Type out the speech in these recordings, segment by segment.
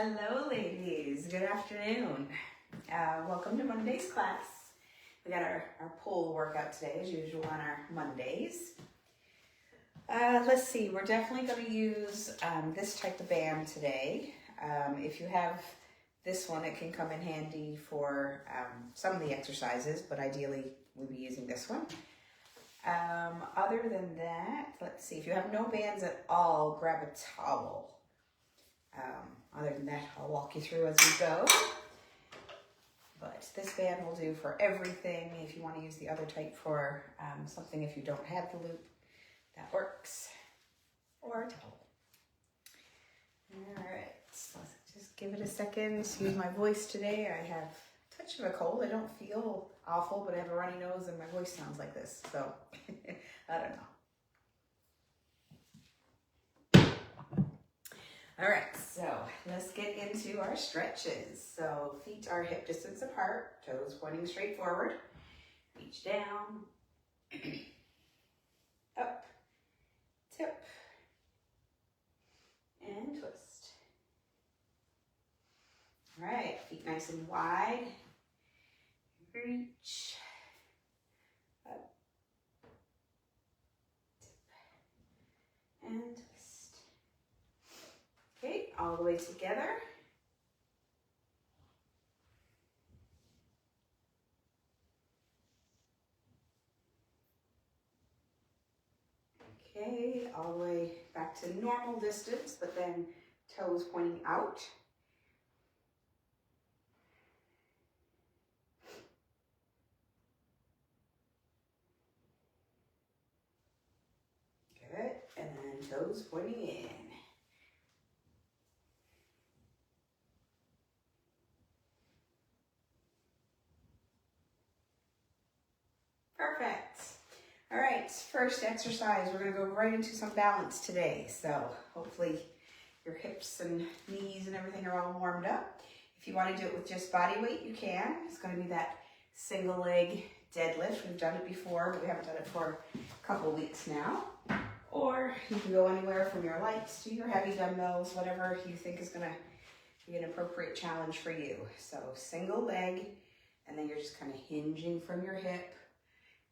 Hello ladies, good afternoon. Welcome to Monday's class. We got our pull workout today as usual on our Mondays. Let's see, we're definitely going to use this type of band today. If you have this one, it can come in handy for some of the exercises, but ideally we'll be using this one. Other than that, let's see, if you have no bands at all, grab a towel. Other than that, I'll walk you through as we go. But this band will do for everything. If you want to use the other type for something, if you don't have the loop, that works. Or a towel. All right, so let's just give it a second. Excuse my voice today. I have a touch of a cold. I don't feel awful, but I have a runny nose and my voice sounds like this. So, I don't know. All right, so let's get into our stretches. So feet are hip distance apart, toes pointing straight forward. Reach down, up, tip, and twist. All right, feet nice and wide. Reach, up, tip, and twist. Okay, all the way together. Okay, all the way back to normal distance, but then toes pointing out. Good, and then toes pointing in. Perfect. All right, first exercise, we're gonna go right into some balance today. So hopefully your hips and knees and everything are all warmed up. If you wanna do it with just body weight, you can. It's gonna be that single leg deadlift. We've done it before, but we haven't done it for a couple weeks now. Or you can go anywhere from your lights to your heavy dumbbells, whatever you think is gonna be an appropriate challenge for you. So single leg, and then you're just kind of hinging from your hip,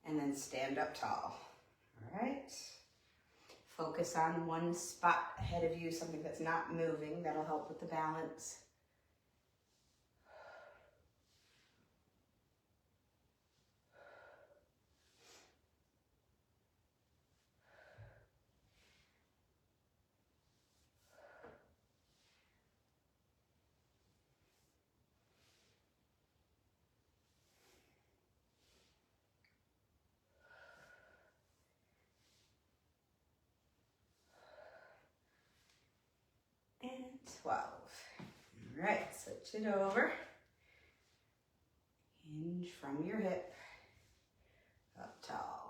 and then stand up tall. All right. Focus on one spot ahead of you, something that's not moving. That'll help with the balance. And 12. All right, switch it over. Hinge from your hip, up tall.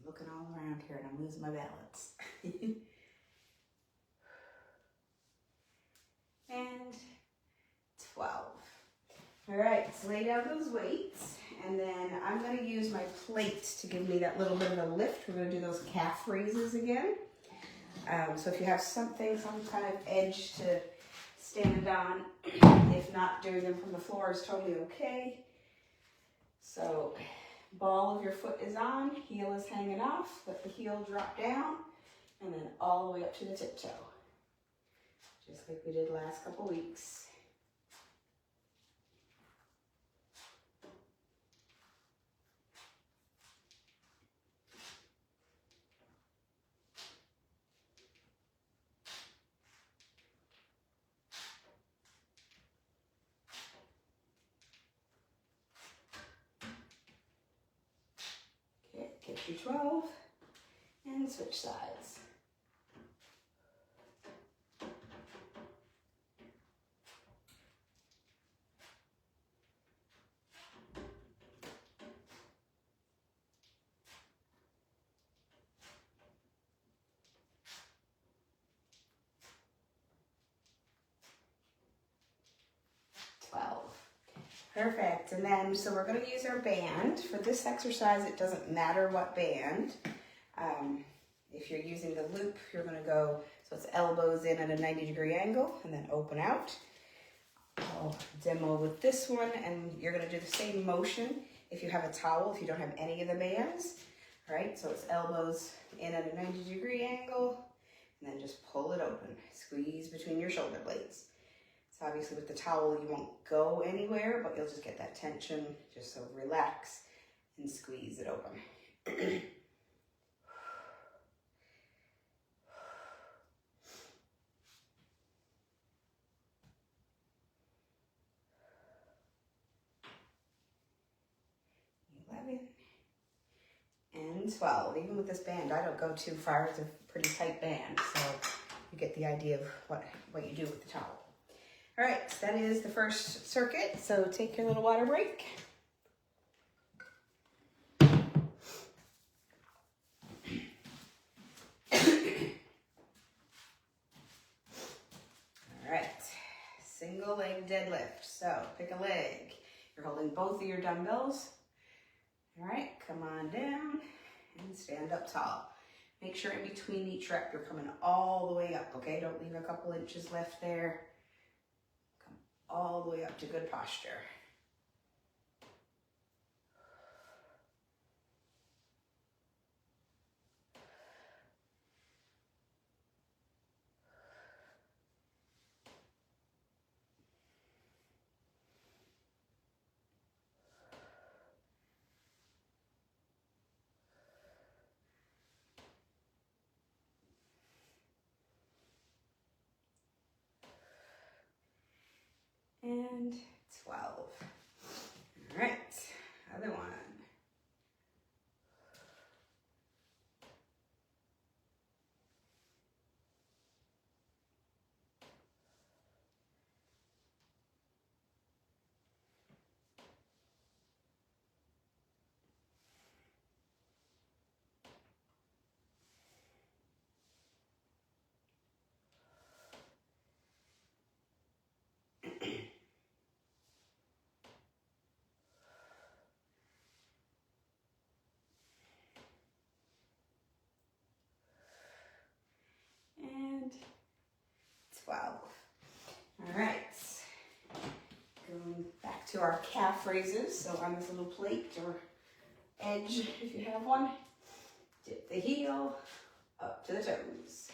Looking all around here and I'm losing my balance. And 12. All right, so lay down those weights, and then I'm gonna use my plate to give me that little bit of a lift. We're gonna do those calf raises again. So if you have something, some kind of edge to stand it on, if not, doing them from the floor is totally okay. So ball of your foot is on, heel is hanging off, let the heel drop down, and then all the way up to the tiptoe. Just like we did last couple weeks. Okay, get your 12 and switch sides. Perfect. And then, so we're going to use our band. For this exercise, it doesn't matter what band. If you're using the loop, you're going to go, so it's elbows in at a 90-degree angle and then open out. I'll demo with this one, and you're going to do the same motion if you have a towel, if you don't have any of the bands. All right, so it's elbows in at a 90-degree angle, and then just pull it open. Squeeze between your shoulder blades. So obviously with the towel, you won't go anywhere, but you'll just get that tension, just so relax and squeeze it open. 11 and 12. Even with this band, I don't go too far. It's a pretty tight band, so you get the idea of what you do with the towel. All right, so that is the first circuit. So take your little water break. All right, single leg deadlift. So pick a leg. You're holding both of your dumbbells. All right, come on down and stand up tall. Make sure in between each rep, you're coming all the way up, okay? Don't leave a couple inches left there. Come all the way up to good posture. And 12. All right, other one. And 12. All right. Going back to our calf raises. So on this little plate or edge, if you have one, dip the heel up to the toes.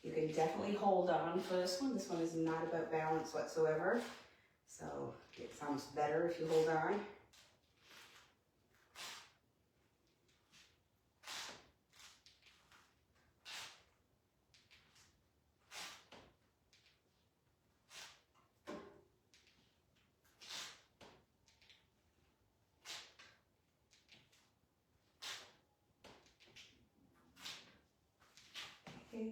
You can definitely hold on for this one. This one is not about balance whatsoever. So it sounds better if you hold on. Okay.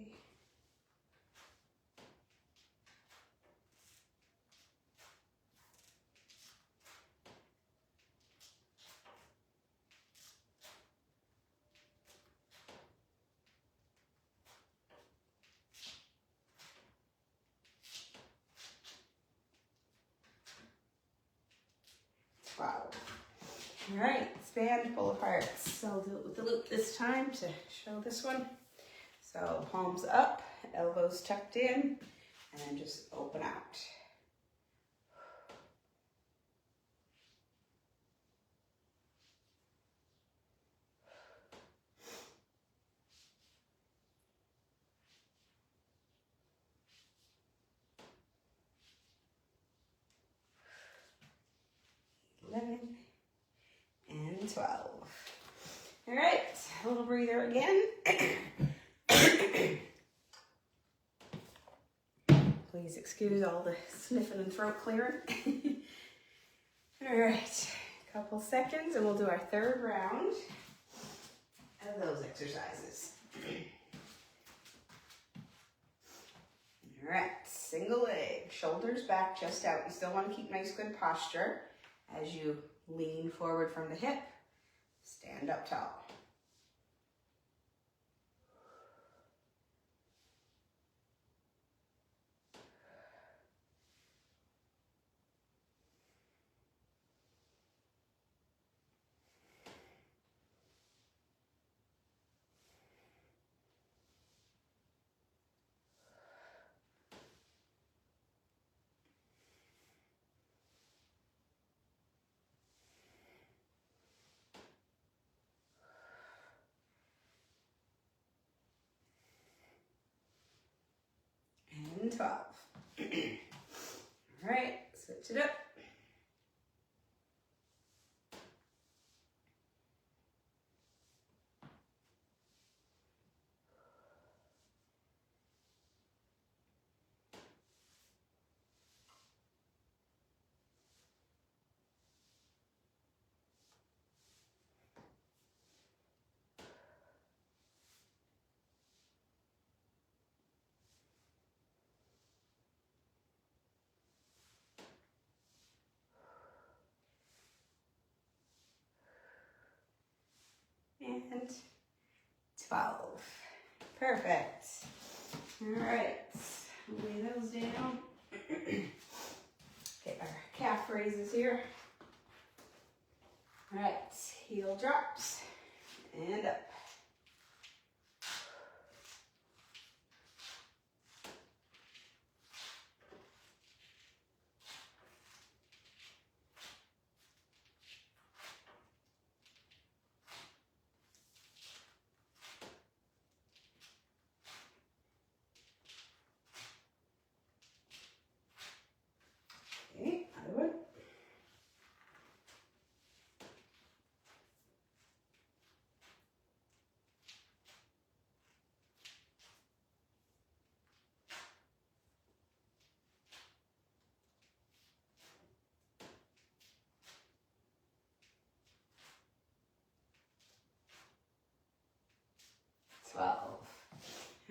Wow. All right, band, pull apart. So I'll do it with the loop this time to show this one. So palms up, elbows tucked in, and then just open out. And 12. All right, a little breather again. Please excuse all the sniffing and throat clearing. All right, a couple seconds and we'll do our third round of those exercises. All right, single leg, shoulders back, chest out. You still want to keep nice, good posture as you lean forward from the hip. Stand up tall. and 12. All right, switch it up. And 12. Perfect. All right, lay those down. Get our calf raises here. All right, heel drops and up. Okay, other one.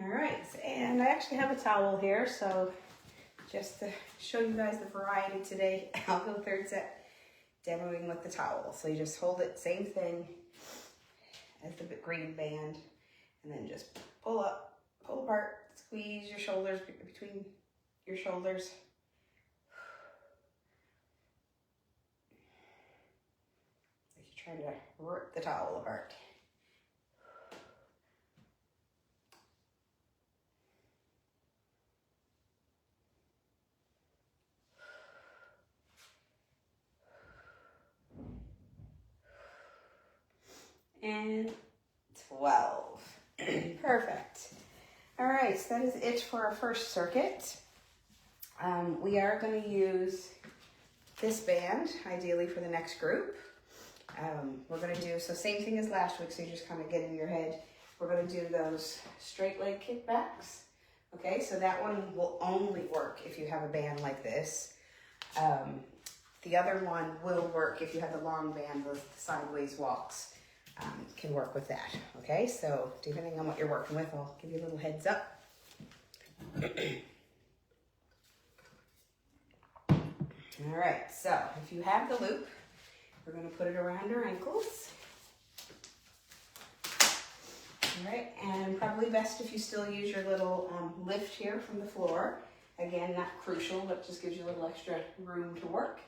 All right, and I actually have a towel here, so just to show you guys the variety today, I'll go third set demoing with the towel. So you just hold it, same thing as the green band, and then just pull up, pull apart, squeeze your shoulders between your shoulders. Like you're trying to rip the towel apart. And 12. Perfect. All right, so that is it for our first circuit. We are going to use this band, ideally for the next group. We're going to do, so same thing as last week, so you just kind of get in your head. We're going to do those straight leg kickbacks. Okay, so that one will only work if you have a band like this. The other one will work if you have the long band with the sideways walks. Can work with that. Okay, so depending on what you're working with, I'll give you a little heads up. All right, so if you have the loop, we're going to put it around your ankles. All right, and probably best if you still use your little lift here from the floor. Again, not crucial, but just gives you a little extra room to work.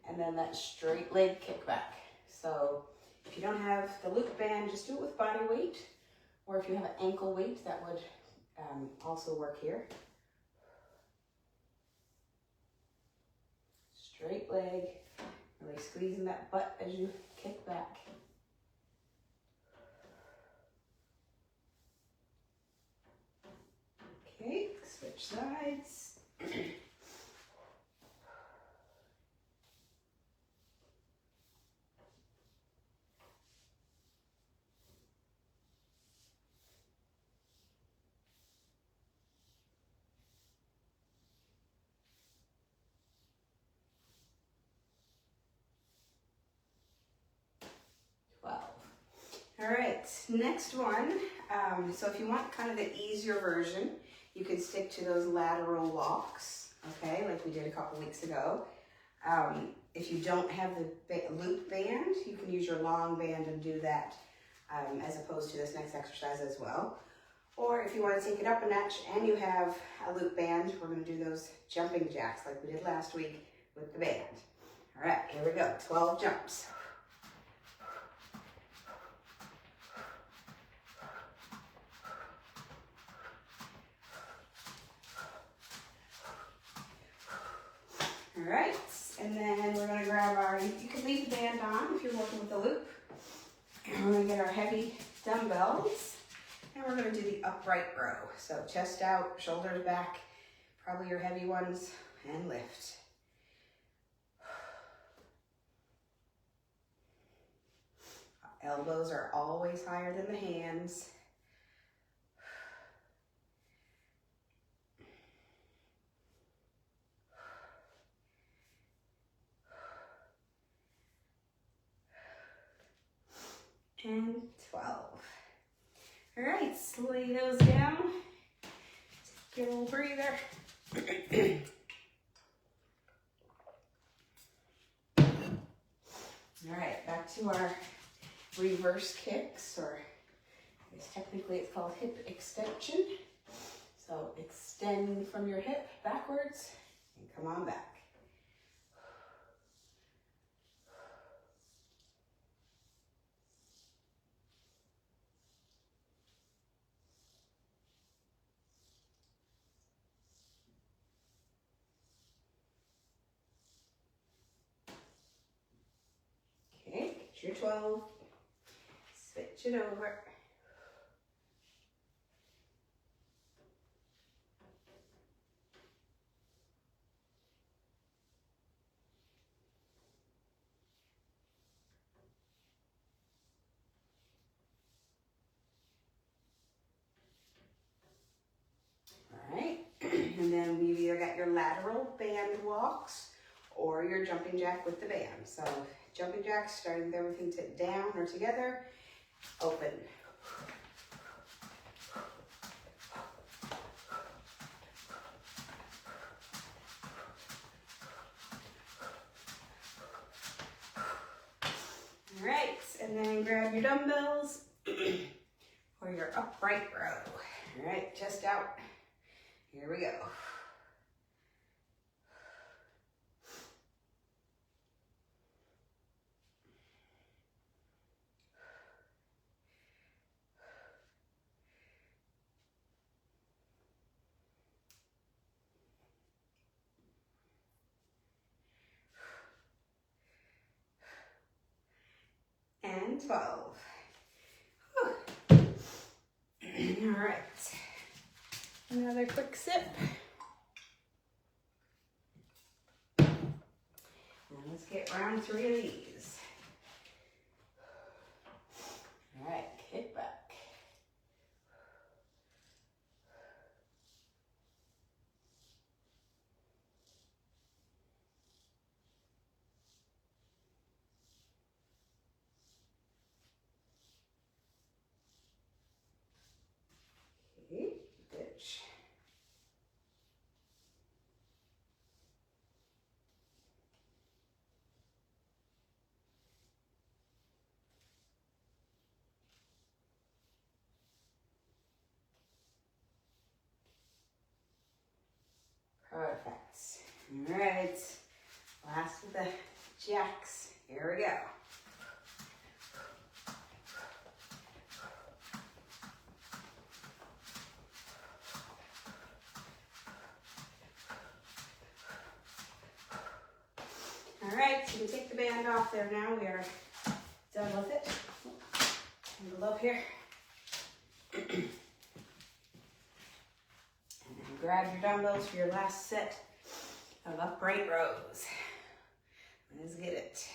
And then that straight leg kickback. So if you don't have the loop band, just do it with body weight. Or if you have an ankle weight, that would also work here. Straight leg, really squeezing that butt as you kick back. Okay, switch sides. 12. All right, next one. So if you want kind of the easier version, you can stick to those lateral walks, okay, like we did a couple weeks ago. If you don't have the loop band, you can use your long band and do that as opposed to this next exercise as well. Or if you want to take it up a notch and you have a loop band, we're going to do those jumping jacks like we did last week with the band. All right, here we go, 12 jumps. All right, and then we're gonna grab our, you can leave the band on if you're working with the loop. And we're gonna get our heavy dumbbells, and we're gonna do the upright row. So chest out, shoulders back, probably your heavy ones, and lift. Elbows are always higher than the hands. And 12. All right, lay those down. Take a little breather. All right, back to our reverse kicks, or I guess technically it's called hip extension. So extend from your hip backwards and come on back. Okay, get your 12. Switch it over. All right, and then we've either got your lateral band walks or your jumping jack with the band. So jumping jacks, starting with everything down or together, open. All right, and then grab your dumbbells for your upright row. All right, chest out. Here we go. And 12. All right, another quick sip. And let's get round 3 of these. All right, kick back. Okay, ditch. Perfect. All right, last of the jacks. Here we go. All right, so you can take the band off there now. We are done with it. Angle up here. And then grab your dumbbells for your last set of upright rows. Let's get it.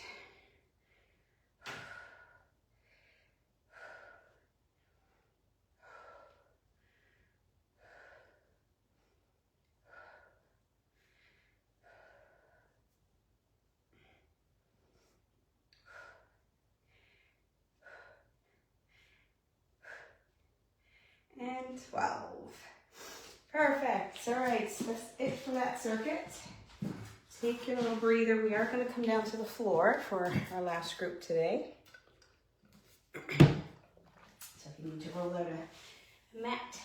And 12. Perfect. All right, so that's it for that circuit. Take your little breather. We are going to come down to the floor for our last group today. So if you need to roll out a mat.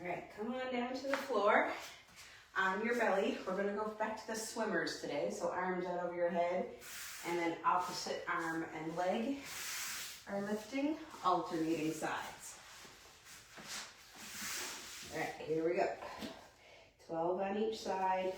All right, come on down to the floor. On your belly, we're going to go back to the swimmers today. So arms out over your head, and then opposite arm and leg are lifting, alternating sides. right, here we go. 12 on each side.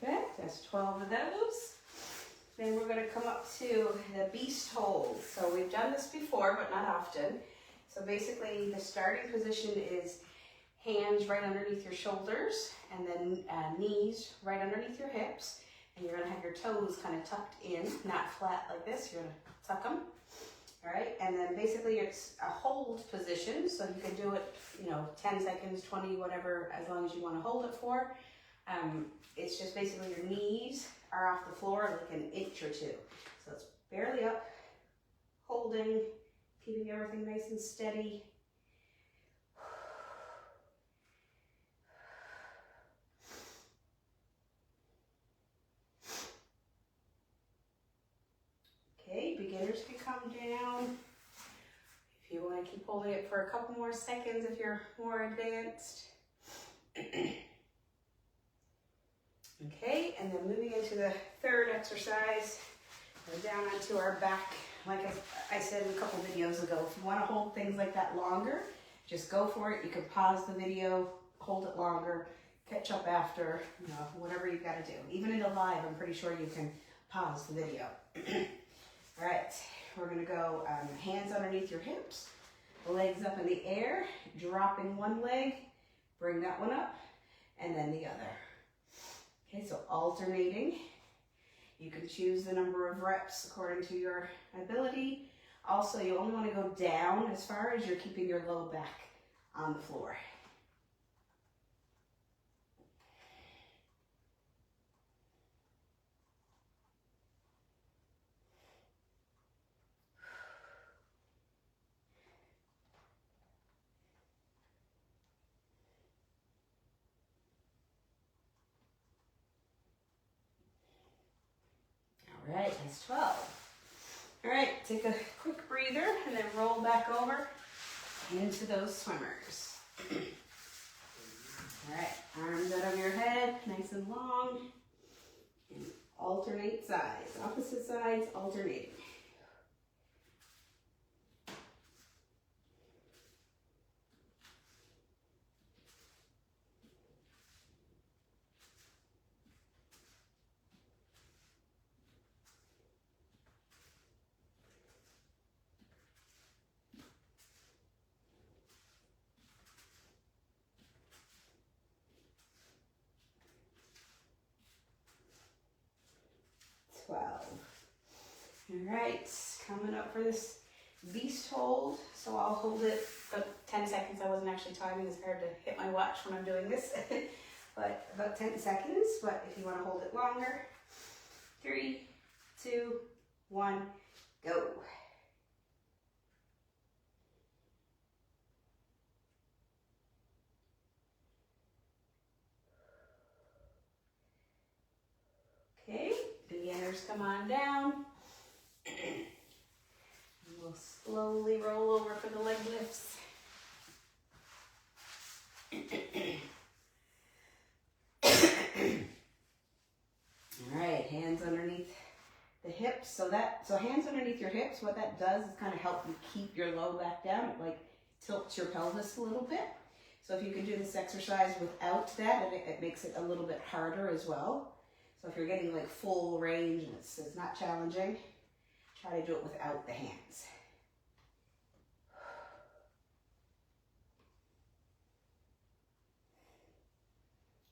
Perfect, that's 12 of those. Then we're gonna come up to the beast hold. So we've done this before, but not often. So basically the starting position is hands right underneath your shoulders and then knees right underneath your hips. And you're gonna have your toes kind of tucked in, not flat like this. You're gonna tuck them. All right, and then basically it's a hold position. So you can do it, 10 seconds, 20, whatever, as long as you wanna hold it for. It's just basically your knees are off the floor like an inch or two. So it's barely up, holding, keeping everything nice and steady. Okay, beginners can come down. If you want to keep holding it for a couple more seconds if you're more advanced. Okay, and then moving into the third exercise, we're down onto our back. Like I said a couple videos ago, if you want to hold things like that longer, just go for it. You can pause the video, hold it longer, catch up after, whatever you've got to do. Even in the live, I'm pretty sure you can pause the video. All right, we're going to go hands underneath your hips, legs up in the air, dropping one leg, bring that one up, and then the other. Okay, so alternating. You can choose the number of reps according to your ability. Also, you only want to go down as far as you're keeping your low back on the floor. All right, that's 12. All right, take a quick breather and then roll back over into those swimmers. All right, arms out of your head, nice and long, and alternate sides, opposite sides, alternating. All right, coming up for this beast hold. So I'll hold it about 10 seconds. I wasn't actually timing. It's hard to hit my watch when I'm doing this. But about 10 seconds. But if you want to hold it longer, 3, 2, 1, go. Okay, beginners, come on down. We'll slowly roll over for the leg lifts. All right, hands underneath the hips. So hands underneath your hips, what that does is kind of help you keep your low back down. It like tilts your pelvis a little bit. So if you can do this exercise without that, it makes it a little bit harder as well. So if you're getting like full range and it's not challenging, try to do it without the hands.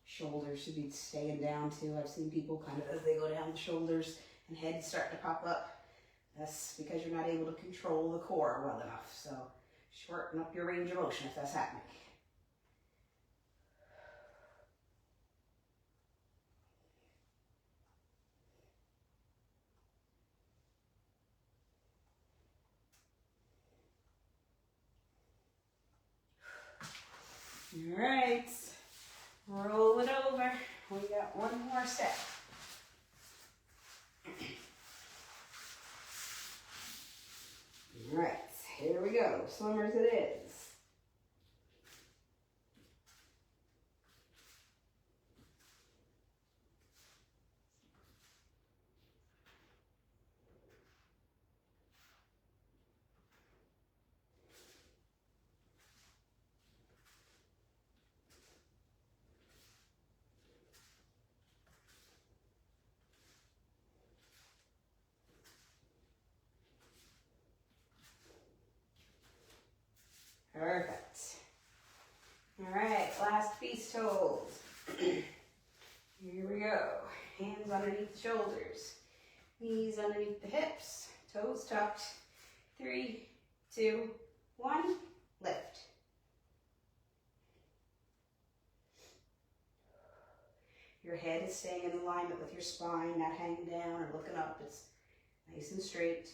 Shoulders should be staying down too. I've seen people kind of as they go down the shoulders and head start to pop up. That's because you're not able to control the core well enough. So shorten up your range of motion if that's happening. All right, roll it over. We got one more set. All right, here we go. Swimmers it is. Perfect. All right, last piece to hold. Here we go. Hands underneath the shoulders, knees underneath the hips, toes tucked. 3, 2, 1, lift. Your head is staying in alignment with your spine, not hanging down or looking up. It's nice and straight.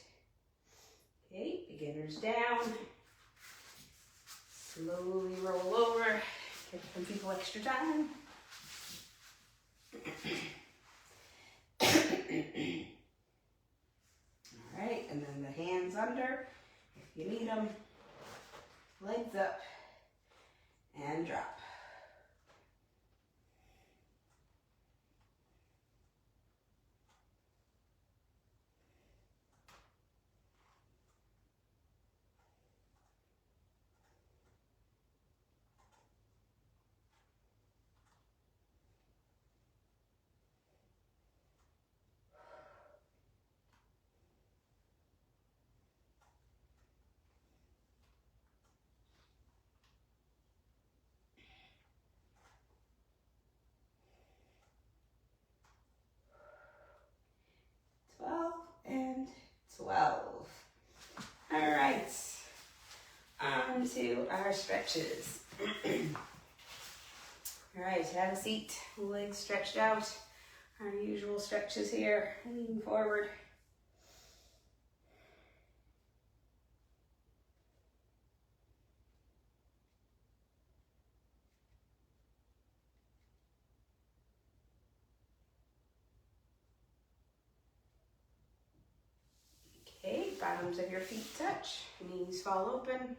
Okay, beginners down. Slowly roll over. Give some people extra time. All right, and then the hands under, if you need them. Legs up and drop. And 12. All right, on to our stretches. All right, have a seat, legs stretched out. Our usual stretches here, lean forward. Okay, bottoms of your feet touch, knees fall open.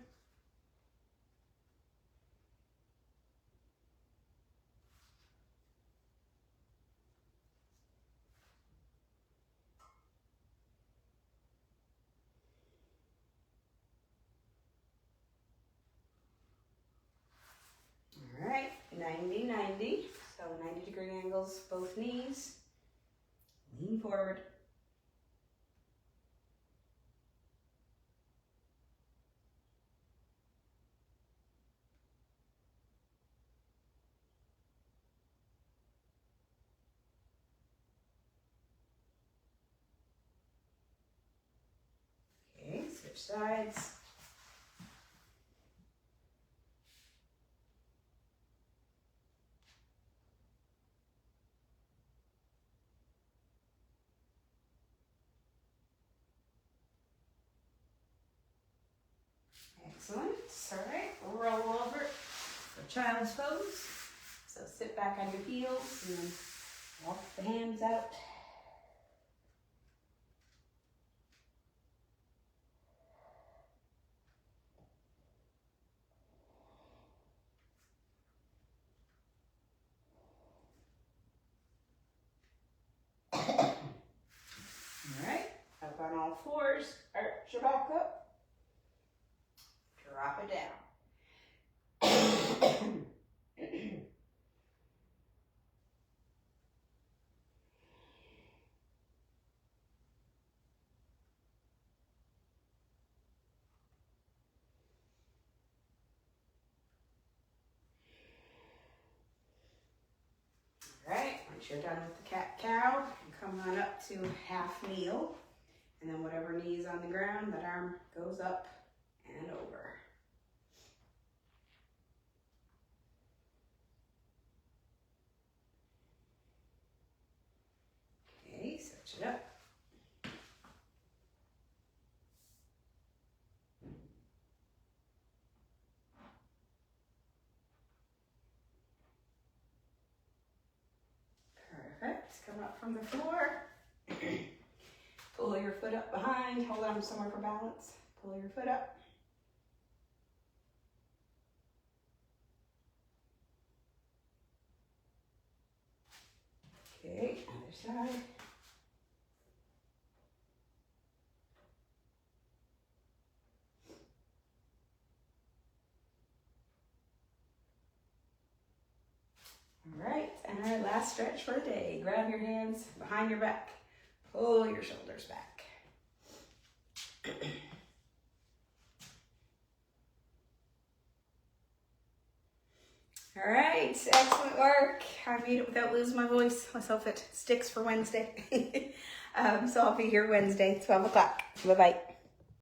All right, 90-90, so 90-degree angles, both knees. Lean forward. Okay, switch sides. Excellent. All right, roll over for child's pose. So sit back on your heels and then walk the hands out. All right, up on all fours, arch your back up, drop it down. All right, once you're done with the cat-cow, come on up to half kneel. And then whatever knee is on the ground, that arm goes up and over. Okay, switch it up. them up from the floor. Pull your foot up behind, hold on somewhere for balance. Pull your foot up. Okay, other side. All right, and our last stretch for the day. Grab your hands behind your back. Pull your shoulders back. All right, excellent work. I made it without losing my voice. Let's hope it sticks for Wednesday. So I'll be here Wednesday, 12 o'clock. Bye-bye.